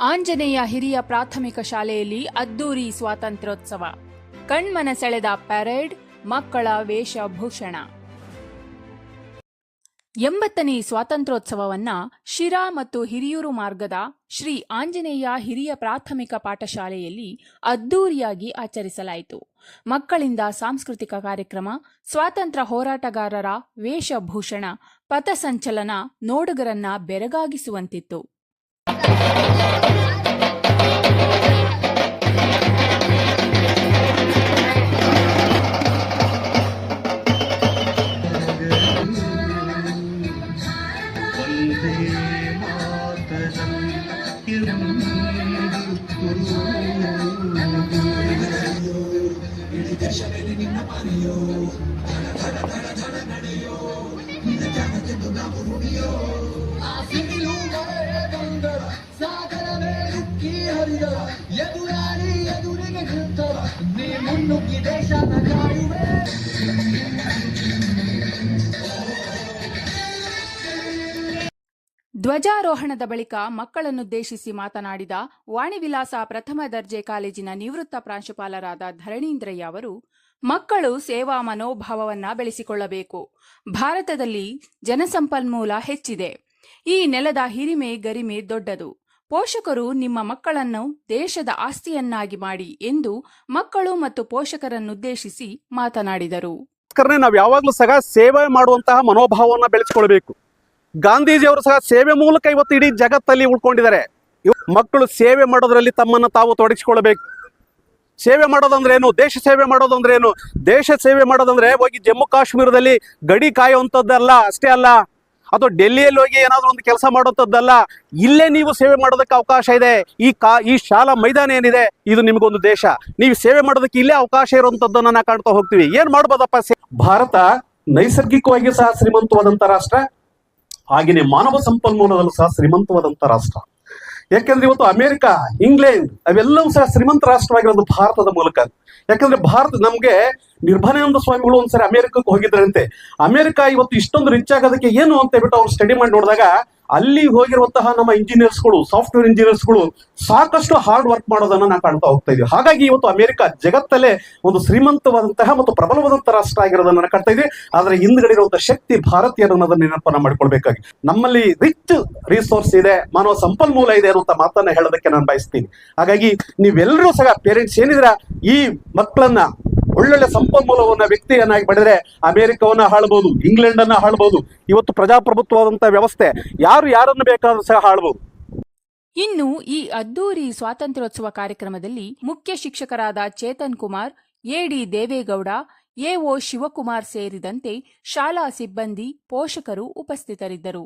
ಆಂಜನೇಯ ಹಿರಿಯ ಪ್ರಾಥಮಿಕ ಶಾಲೆಯಲ್ಲಿ ಅದ್ದೂರಿ ಸ್ವಾತಂತ್ರ್ಯೋತ್ಸವ. ಕಣ್ಮನ ಸೆಳೆದ ಪರೇಡ್, ಮಕ್ಕಳ ವೇಷಭೂಷಣ. 80ನೇ ಸ್ವಾತಂತ್ರ್ಯೋತ್ಸವವನ್ನ ಶಿರಾ ಮತ್ತು ಹಿರಿಯೂರು ಮಾರ್ಗದ ಶ್ರೀ ಆಂಜನೇಯ ಹಿರಿಯ ಪ್ರಾಥಮಿಕ ಪಾಠಶಾಲೆಯಲ್ಲಿ ಅದ್ದೂರಿಯಾಗಿ ಆಚರಿಸಲಾಯಿತು. ಮಕ್ಕಳಿಂದ ಸಾಂಸ್ಕೃತಿಕ ಕಾರ್ಯಕ್ರಮ, ಸ್ವಾತಂತ್ರ್ಯ ಹೋರಾಟಗಾರರ ವೇಷಭೂಷಣ, ಪಥಸಂಚಲನ ನೋಡುಗರನ್ನ ಬೆರಗಾಗಿಸುವಂತಿತ್ತು. ಧ್ವಜಾರೋಹಣದ ಬಳಿಕ ಮಕ್ಕಳನ್ನುದ್ದೇಶಿಸಿ ಮಾತನಾಡಿದ ವಾಣಿವಿಲಾಸ ಪ್ರಥಮ ದರ್ಜೆ ಕಾಲೇಜಿನ ನಿವೃತ್ತ ಪ್ರಾಂಶುಪಾಲರಾದ ಧರಣೀಂದ್ರಯ್ಯ ಅವರು, ಮಕ್ಕಳು ಸೇವಾ ಮನೋಭಾವವನ್ನ ಬೆಳೆಸಿಕೊಳ್ಳಬೇಕು. ಭಾರತದಲ್ಲಿ ಜನಸಂಪನ್ಮೂಲ ಹೆಚ್ಚಿದೆ. ಈ ನೆಲದ ಹಿರಿಮೆ ಗರಿಮೆ ದೊಡ್ಡದು. ಪೋಷಕರು ನಿಮ್ಮ ಮಕ್ಕಳನ್ನು ದೇಶದ ಆಸ್ತಿಯನ್ನಾಗಿ ಮಾಡಿ ಎಂದು ಮಕ್ಕಳು ಮತ್ತು ಪೋಷಕರನ್ನುದ್ದೇಶಿಸಿ ಮಾತನಾಡಿದರು. ನಾವು ಯಾವಾಗಲೂ ಸಹ ಸೇವೆ ಮಾಡುವಂತಹ ಮನೋಭಾವವನ್ನು ಬೆಳೆಸಿಕೊಳ್ಬೇಕು. ಗಾಂಧೀಜಿಯವರು ಸಹ ಸೇವೆ ಮೂಲಕ ಇವತ್ತು ಇಡೀ ಜಗತ್ತಲ್ಲಿ ಉಳ್ಕೊಂಡಿದ್ದಾರೆ. ಮಕ್ಕಳು ಸೇವೆ ಮಾಡೋದ್ರಲ್ಲಿ ತಮ್ಮನ್ನು ತಾವು ತೊಡಗಿಸಿಕೊಳ್ಬೇಕು. ಸೇವೆ ಮಾಡೋದಂದ್ರೆ ಏನು? ದೇಶ ಸೇವೆ ಮಾಡೋದಂದ್ರೆ ಏನು? ದೇಶ ಸೇವೆ ಮಾಡೋದಂದ್ರೆ ಹೋಗಿ ಜಮ್ಮು ಕಾಶ್ಮೀರದಲ್ಲಿ ಗಡಿ ಕಾಯುವಂಥದ್ದಲ್ಲ, ಅಷ್ಟೇ ಅಲ್ಲ. ಅಥವಾ ಡೆಲ್ಲಿಯಲ್ಲಿ ಹೋಗಿ ಏನಾದರೂ ಒಂದು ಕೆಲಸ ಮಾಡುವಂಥದ್ದಲ್ಲ. ಇಲ್ಲೇ ನೀವು ಸೇವೆ ಮಾಡೋದಕ್ಕೆ ಅವಕಾಶ ಇದೆ. ಈ ಶಾಲಾ ಮೈದಾನ ಏನಿದೆ, ಇದು ನಿಮಗೊಂದು ದೇಶ. ನೀವು ಸೇವೆ ಮಾಡೋದಕ್ಕೆ ಇಲ್ಲೇ ಅವಕಾಶ ಇರುವಂಥದ್ದನ್ನು ನಾವು ಕಾಣ್ತಾ ಹೋಗ್ತೀವಿ. ಏನು ಮಾಡ್ಬೋದಪ್ಪ? ಭಾರತ ನೈಸರ್ಗಿಕವಾಗಿ ಸಹ ಶ್ರೀಮಂತವಾದಂಥ ರಾಷ್ಟ್ರ, ಹಾಗೆಯೇ ಮಾನವ ಸಂಪನ್ಮೂಲದಲ್ಲೂ ಸಹ ಶ್ರೀಮಂತವಾದಂಥ ರಾಷ್ಟ್ರ. ಯಾಕೆಂದ್ರೆ ಇವತ್ತು ಅಮೆರಿಕ, ಇಂಗ್ಲೆಂಡ್ ಅವೆಲ್ಲವೂ ಸಹ ಶ್ರೀಮಂತ ರಾಷ್ಟ್ರವಾಗಿರೋದು ಭಾರತದ ಮೂಲಕ. ಯಾಕಂದ್ರೆ ನಮ್ಗೆ ನಿರ್ಭಯಾನಂದ ಸ್ವಾಮಿಗಳು ಒಂದ್ಸರಿ ಅಮೆರಿಕಕ್ಕೆ ಹೋಗಿದ್ರಂತೆ. ಅಮೆರಿಕ ಇವತ್ತು ಇಷ್ಟೊಂದು ರಿಚ್ ಆಗೋದಕ್ಕೆ ಏನು ಅಂತ ಹೇಳ್ಬಿಟ್ಟು ಅವ್ರು ಸ್ಟಡಿ ಮಾಡಿ ನೋಡಿದಾಗ, ಅಲ್ಲಿ ಹೋಗಿರುವಂತಹ ನಮ್ಮ ಇಂಜಿನಿಯರ್ಸ್ಗಳು, ಸಾಫ್ಟ್ವೇರ್ ಇಂಜಿನಿಯರ್ಸ್ಗಳು ಸಾಕಷ್ಟು ಹಾರ್ಡ್ ವರ್ಕ್ ಮಾಡೋದನ್ನ ನಾವು ಕಾಣ್ತಾ ಹೋಗ್ತಾ ಇದೀವಿ. ಹಾಗಾಗಿ ಇವತ್ತು ಅಮೆರಿಕ ಜಗತ್ತಲ್ಲೇ ಒಂದು ಶ್ರೀಮಂತವಾದಂತಹ ಮತ್ತು ಪ್ರಬಲವಾದಂತಹ ರಾಷ್ಟ್ರ ಆಗಿರೋದನ್ನ ನಾವು ಕಾಣ್ತಾ ಇದೀವಿ. ಆದ್ರೆ ಹಿಂದ್ಗಡೆ ಇರುವಂತಹ ಶಕ್ತಿ ಭಾರತೀಯರು ಅನ್ನೋದನ್ನ ನೆನಪನ್ನ ಮಾಡ್ಕೊಳ್ಬೇಕಾಗಿ, ನಮ್ಮಲ್ಲಿ ರಿಚ್ ರಿಸೋರ್ಸ್ ಇದೆ, ಮಾನವ ಸಂಪನ್ಮೂಲ ಇದೆ ಅನ್ನುವಂತ ಮಾತನ್ನ ಹೇಳೋದಕ್ಕೆ ನಾನು ಬಯಸ್ತೀನಿ. ಹಾಗಾಗಿ ನೀವೆಲ್ಲರೂ ಸಹ ಪೇರೆಂಟ್ಸ್ ಏನಿದ್ರ, ಈ ಮಕ್ಕಳನ್ನ ಒಳ್ಳೊಳ್ಳೆ ಸಂಪನ್ಮೂಲವನ್ನ ವ್ಯಕ್ತಿಯನ್ನಾಗಿ ಮಾಡಿದ್ರೆ ಅಮೆರಿಕವನ್ನ ಆಳ್ಬಹುದು, ಇಂಗ್ಲೆಂಡ್ ಅನ್ನ ಆಳ್ಬಹುದು. ಇವತ್ತು ಪ್ರಜಾಪ್ರಭುತ್ವವಾದಂತಹ ವ್ಯವಸ್ಥೆ, ಯಾರನ್ನು ಬೇಕಾದ್ರೂ ಸಹ ಆಳ್ಬಹುದು. ಇನ್ನು ಈ ಅದ್ದೂರಿ ಸ್ವಾತಂತ್ರ್ಯೋತ್ಸವ ಕಾರ್ಯಕ್ರಮದಲ್ಲಿ ಮುಖ್ಯ ಶಿಕ್ಷಕರಾದ ಚೇತನ್ ಕುಮಾರ್, ಎಡಿ ದೇವೇಗೌಡ, ಎಒ ಶಿವಕುಮಾರ್ ಸೇರಿದಂತೆ ಶಾಲಾ ಸಿಬ್ಬಂದಿ, ಪೋಷಕರು ಉಪಸ್ಥಿತರಿದ್ದರು.